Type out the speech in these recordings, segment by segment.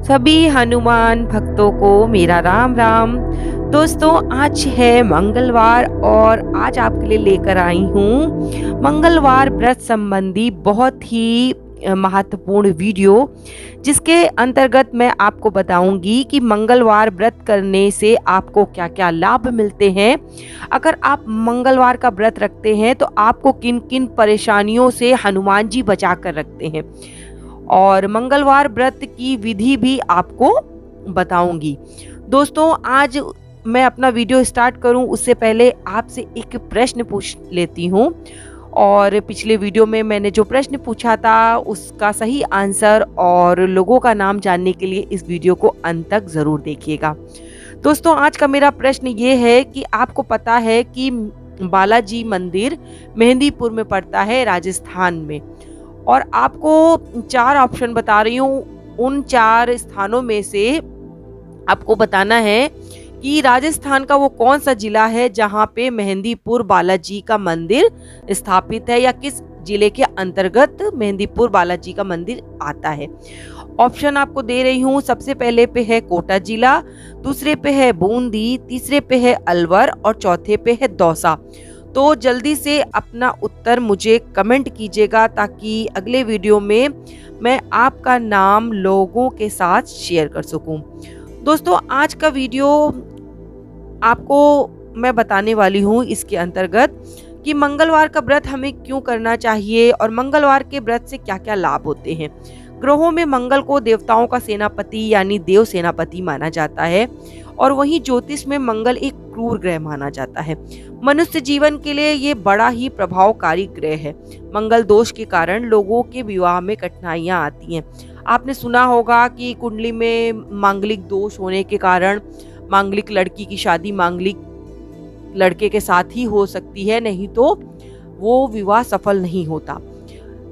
सभी हनुमान भक्तों को मेरा राम राम। दोस्तों, आज है मंगलवार और आज आपके लिए लेकर आई हूँ मंगलवार व्रत संबंधी बहुत ही महत्वपूर्ण वीडियो, जिसके अंतर्गत मैं आपको बताऊंगी कि मंगलवार व्रत करने से आपको क्या क्या लाभ मिलते हैं। अगर आप मंगलवार का व्रत रखते हैं तो आपको किन किन परेशानियों से हनुमान जी बचा कर रखते हैं, और मंगलवार व्रत की विधि भी आपको बताऊंगी। दोस्तों, आज मैं अपना वीडियो स्टार्ट करूं उससे पहले आपसे एक प्रश्न पूछ लेती हूं, और पिछले वीडियो में मैंने जो प्रश्न पूछा था उसका सही आंसर और लोगों का नाम जानने के लिए इस वीडियो को अंत तक ज़रूर देखिएगा। दोस्तों, आज का मेरा प्रश्न ये है कि आपको पता है कि बालाजी मंदिर मेहंदीपुर में पड़ता है, राजस्थान में, और आपको 4 ऑप्शन बता रही हूँ। उन 4 स्थानों में से आपको बताना है कि राजस्थान का वो कौन सा जिला है जहाँ पे मेहंदीपुर बालाजी का मंदिर स्थापित है, या किस जिले के अंतर्गत मेहंदीपुर बालाजी का मंदिर आता है। ऑप्शन आपको दे रही हूँ। सबसे पहले पे है कोटा जिला, दूसरे पे है बूंदी, तीसरे पे है अलवर और चौथे पे है दौसा। तो जल्दी से अपना उत्तर मुझे कमेंट कीजिएगा ताकि अगले वीडियो में मैं आपका नाम लोगों के साथ शेयर कर सकूं। दोस्तों, आज का वीडियो आपको मैं बताने वाली हूं इसके अंतर्गत कि मंगलवार का व्रत हमें क्यों करना चाहिए और मंगलवार के व्रत से क्या क्या लाभ होते हैं। ग्रहों में मंगल को देवताओं का सेनापति यानी देव सेनापति माना जाता है, और वहीं ज्योतिष में मंगल एक क्रूर ग्रह माना जाता है। मनुष्य जीवन के लिए ये बड़ा ही प्रभावकारी ग्रह है। मंगल दोष के कारण लोगों के विवाह में कठिनाइयां आती हैं। आपने सुना होगा कि कुंडली में मांगलिक दोष होने के कारण मांगलिक लड़की की शादी मांगलिक लड़के के साथ ही हो सकती है, नहीं तो वो विवाह सफल नहीं होता।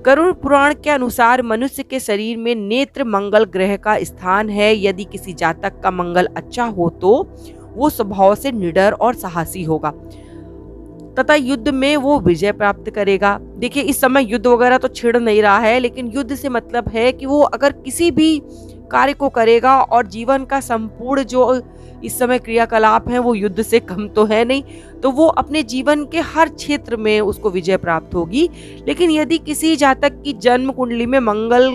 गरुड़ पुराण के अनुसार मनुष्य के शरीर में नेत्र मंगल ग्रह का स्थान है। यदि किसी जातक का मंगल अच्छा हो तो वो स्वभाव से निडर और साहसी होगा तथा युद्ध में वो विजय प्राप्त करेगा। देखिए, इस समय युद्ध वगैरह तो छिड़ नहीं रहा है, लेकिन युद्ध से मतलब है कि वो अगर किसी भी कार्य को करेगा और जीवन का संपूर्ण जो इस समय क्रियाकलाप है वो युद्ध से कम तो है नहीं, तो वो अपने जीवन के हर क्षेत्र में उसको विजय प्राप्त होगी। लेकिन यदि किसी जातक की जन्म कुंडली में मंगल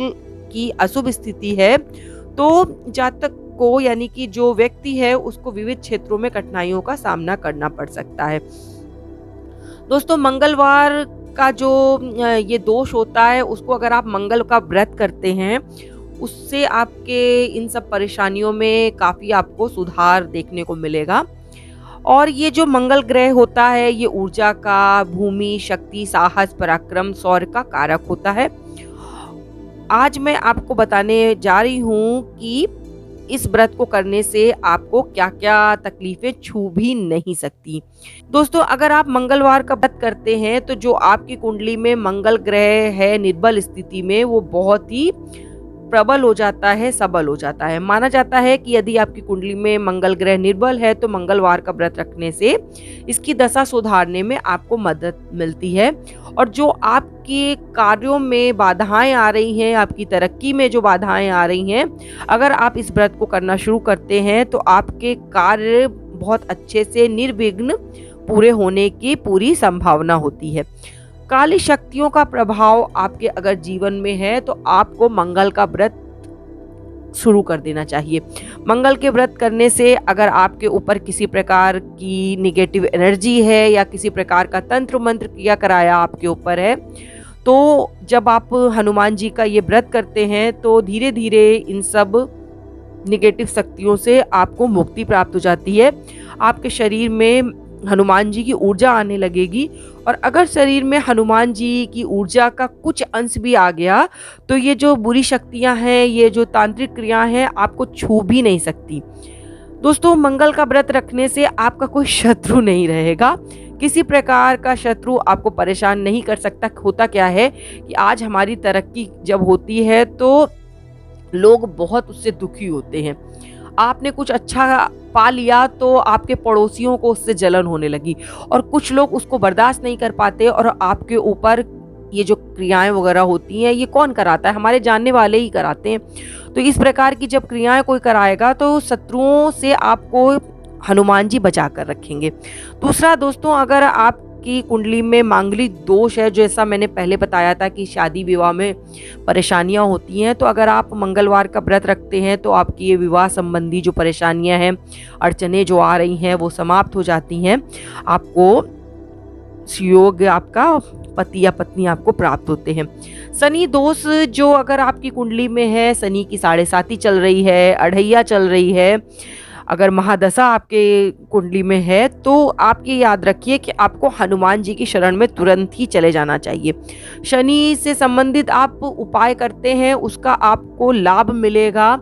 की अशुभ स्थिति है तो जातक को यानी कि जो व्यक्ति है उसको विविध क्षेत्रों में कठिनाइयों का सामना करना पड़ सकता है। दोस्तों, मंगलवार का जो ये दोष होता है उसको अगर आप मंगल का व्रत करते हैं उससे आपके इन सब परेशानियों में काफ़ी आपको सुधार देखने को मिलेगा। और ये जो मंगल ग्रह होता है ये ऊर्जा का, भूमि, शक्ति, साहस, पराक्रम, शौर्य का कारक होता है। आज मैं आपको बताने जा रही हूँ कि इस व्रत को करने से आपको क्या क्या तकलीफें छू भी नहीं सकती। दोस्तों, अगर आप मंगलवार का व्रत करते हैं तो जो आपकी कुंडली में मंगल ग्रह है निर्बल स्थिति में वो बहुत ही प्रबल हो जाता है, सबल हो जाता है। माना जाता है कि यदि आपकी कुंडली में मंगल ग्रह निर्बल है तो मंगलवार का व्रत रखने से इसकी दशा सुधारने में आपको मदद मिलती है, और जो आपके कार्यों में बाधाएं आ रही हैं, आपकी तरक्की में जो बाधाएं आ रही हैं, अगर आप इस व्रत को करना शुरू करते हैं तो आपके कार्य बहुत अच्छे से निर्विघ्न पूरे होने की पूरी संभावना होती है। काली शक्तियों का प्रभाव आपके अगर जीवन में है तो आपको मंगल का व्रत शुरू कर देना चाहिए। मंगल के व्रत करने से अगर आपके ऊपर किसी प्रकार की निगेटिव एनर्जी है या किसी प्रकार का तंत्र मंत्र किया कराया आपके ऊपर है, तो जब आप हनुमान जी का ये व्रत करते हैं तो धीरे धीरे इन सब निगेटिव शक्तियों से आपको मुक्ति प्राप्त हो जाती है। आपके शरीर में हनुमान जी की ऊर्जा आने लगेगी, और अगर शरीर में हनुमान जी की ऊर्जा का कुछ अंश भी आ गया तो ये जो बुरी शक्तियां हैं, ये जो तांत्रिक क्रियाएं हैं, आपको छू भी नहीं सकती। दोस्तों, मंगल का व्रत रखने से आपका कोई शत्रु नहीं रहेगा। किसी प्रकार का शत्रु आपको परेशान नहीं कर सकता। होता क्या है कि आज हमारी तरक्की जब होती है तो लोग बहुत उससे दुखी होते हैं। आपने कुछ अच्छा पा लिया तो आपके पड़ोसियों को उससे जलन होने लगी, और कुछ लोग उसको बर्दाश्त नहीं कर पाते और आपके ऊपर ये जो क्रियाएं वगैरह होती हैं ये कौन कराता है, हमारे जानने वाले ही कराते हैं। तो इस प्रकार की जब क्रियाएं कोई कराएगा तो शत्रुओं से आपको हनुमान जी बचा कर रखेंगे। दूसरा दोस्तों, अगर आपकी कुंडली में मांगलिक दोष है, जैसा मैंने पहले बताया था कि शादी विवाह में परेशानियां होती हैं, तो अगर आप मंगलवार का व्रत रखते हैं तो आपकी ये विवाह संबंधी जो परेशानियां हैं, अड़चने जो आ रही हैं वो समाप्त हो जाती हैं। आपको सुयोग, आपका पति या पत्नी आपको प्राप्त होते हैं। शनि दोष जो अगर आपकी कुंडली में है, शनि की 7.5 चल रही है, अढ़ैया चल रही है, अगर महादशा आपके कुंडली में है, तो आप ये याद रखिए कि आपको हनुमान जी की शरण में तुरंत ही चले जाना चाहिए। शनि से संबंधित आप उपाय करते हैं उसका आपको लाभ मिलेगा,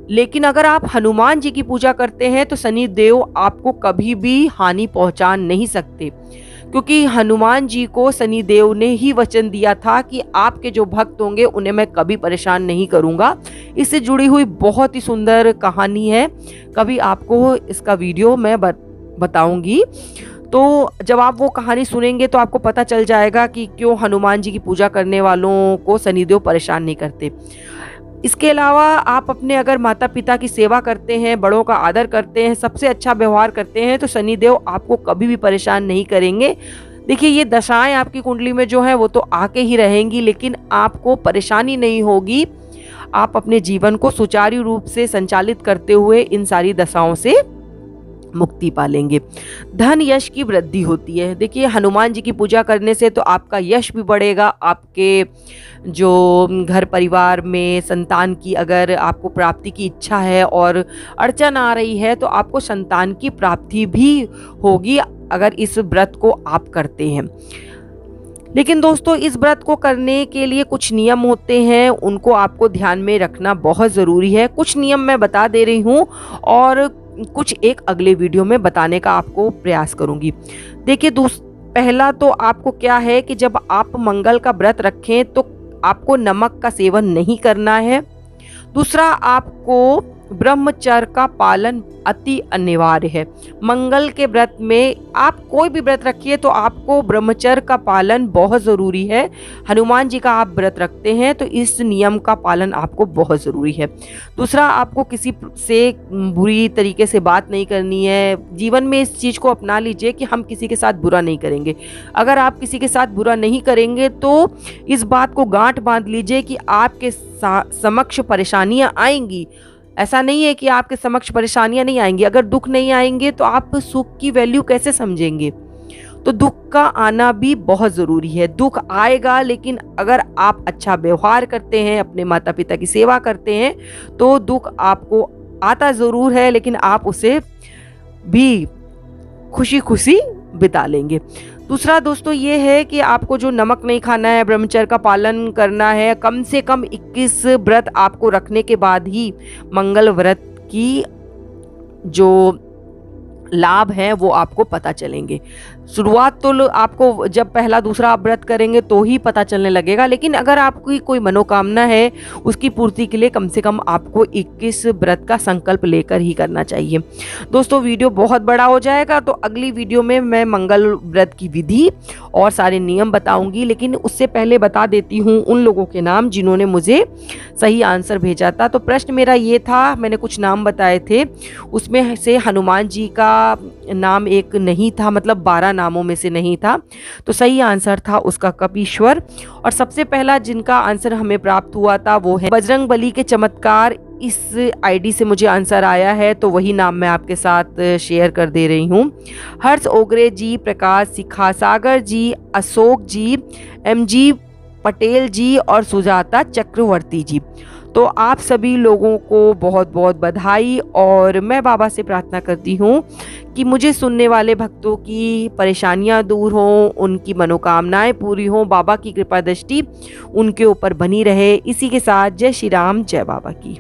लेकिन अगर आप हनुमान जी की पूजा करते हैं तो शनि देव आपको कभी भी हानि पहुंचा नहीं सकते, क्योंकि हनुमान जी को शनि देव ने ही वचन दिया था कि आपके जो भक्त होंगे उन्हें मैं कभी परेशान नहीं करूंगा। इससे जुड़ी हुई बहुत ही सुंदर कहानी है, कभी आपको इसका वीडियो मैं बताऊंगी। तो जब आप वो कहानी सुनेंगे तो आपको पता चल जाएगा कि क्यों हनुमान जी की पूजा करने वालों को शनिदेव परेशान नहीं करते। इसके अलावा आप अपने अगर माता पिता की सेवा करते हैं, बड़ों का आदर करते हैं, सबसे अच्छा व्यवहार करते हैं, तो शनिदेव आपको कभी भी परेशान नहीं करेंगे। देखिए, ये दशाएं आपकी कुंडली में जो है वो तो आके ही रहेंगी, लेकिन आपको परेशानी नहीं होगी। आप अपने जीवन को सुचारू रूप से संचालित करते हुए इन सारी दशाओं से मुक्ति पालेंगे। धन यश की वृद्धि होती है। देखिए, हनुमान जी की पूजा करने से तो आपका यश भी बढ़ेगा, आपके जो घर परिवार में संतान की अगर आपको प्राप्ति की इच्छा है और अड़चन आ रही है तो आपको संतान की प्राप्ति भी होगी अगर इस व्रत को आप करते हैं। लेकिन दोस्तों, इस व्रत को करने के लिए कुछ नियम होते हैं, उनको आपको ध्यान में रखना बहुत ज़रूरी है। कुछ नियम मैं बता दे रही हूँ और कुछ एक अगले वीडियो में बताने का आपको प्रयास करूंगी। देखिए, पहला तो आपको क्या है कि जब आप मंगल का व्रत रखें तो आपको नमक का सेवन नहीं करना है। दूसरा, आपको ब्रह्मचर्य का पालन अति अनिवार्य है। मंगल के व्रत में आप कोई भी व्रत रखिए तो आपको ब्रह्मचर्य का पालन बहुत ज़रूरी है। हनुमान जी का आप व्रत रखते हैं तो इस नियम का पालन आपको बहुत ज़रूरी है। दूसरा, आपको किसी से बुरी तरीके से बात नहीं करनी है। जीवन में इस चीज़ को अपना लीजिए कि हम किसी के साथ बुरा नहीं करेंगे। अगर आप किसी के साथ बुरा नहीं करेंगे तो इस बात को गांठ बांध लीजिए कि आपके समक्ष परेशानियां आएंगी। ऐसा नहीं है कि आपके समक्ष परेशानियां नहीं आएंगी। अगर दुख नहीं आएंगे तो आप सुख की वैल्यू कैसे समझेंगे? तो दुख का आना भी बहुत ज़रूरी है। दुख आएगा, लेकिन अगर आप अच्छा व्यवहार करते हैं, अपने माता पिता की सेवा करते हैं, तो दुख आपको आता ज़रूर है, लेकिन आप उसे भी खुशी खुशी बिता लेंगे। दूसरा दोस्तों ये है कि आपको जो नमक नहीं खाना है, ब्रह्मचर्य का पालन करना है। कम से कम 21 व्रत आपको रखने के बाद ही मंगल व्रत की जो लाभ है वो आपको पता चलेंगे। शुरुआत तो आपको जब पहला दूसरा आप व्रत करेंगे तो ही पता चलने लगेगा, लेकिन अगर आपकी कोई मनोकामना है उसकी पूर्ति के लिए कम से कम आपको 21 व्रत का संकल्प लेकर ही करना चाहिए। दोस्तों, वीडियो बहुत बड़ा हो जाएगा, तो अगली वीडियो में मैं मंगल व्रत की विधि और सारे नियम बताऊंगी। लेकिन उससे पहले बता देती हूँ उन लोगों के नाम जिन्होंने मुझे सही आंसर भेजा था। तो प्रश्न मेरा ये था, मैंने कुछ नाम बताए थे, उसमें से हनुमान जी का नाम एक नहीं था, मतलब 12 नामों में से नहीं था। तो सही आंसर था उसका कपीश्वर। और सबसे पहला जिनका आंसर हमें प्राप्त हुआ था वो है बजरंगबली के चमत्कार। इस आईडी से मुझे आंसर आया है, तो वही नाम मैं आपके साथ शेयर कर दे रही हूँ। हर्ष ओगरे जी, प्रकाश सिखा सागर जी, अशोक जी, MG पटेल जी और सुजाता चक्रवर्ती जी। तो आप सभी लोगों को बहुत बहुत बधाई। और मैं बाबा से प्रार्थना करती हूँ कि मुझे सुनने वाले भक्तों की परेशानियाँ दूर हों, उनकी मनोकामनाएं पूरी हों, बाबा की कृपा दृष्टि उनके ऊपर बनी रहे। इसी के साथ जय श्री राम, जय बाबा की।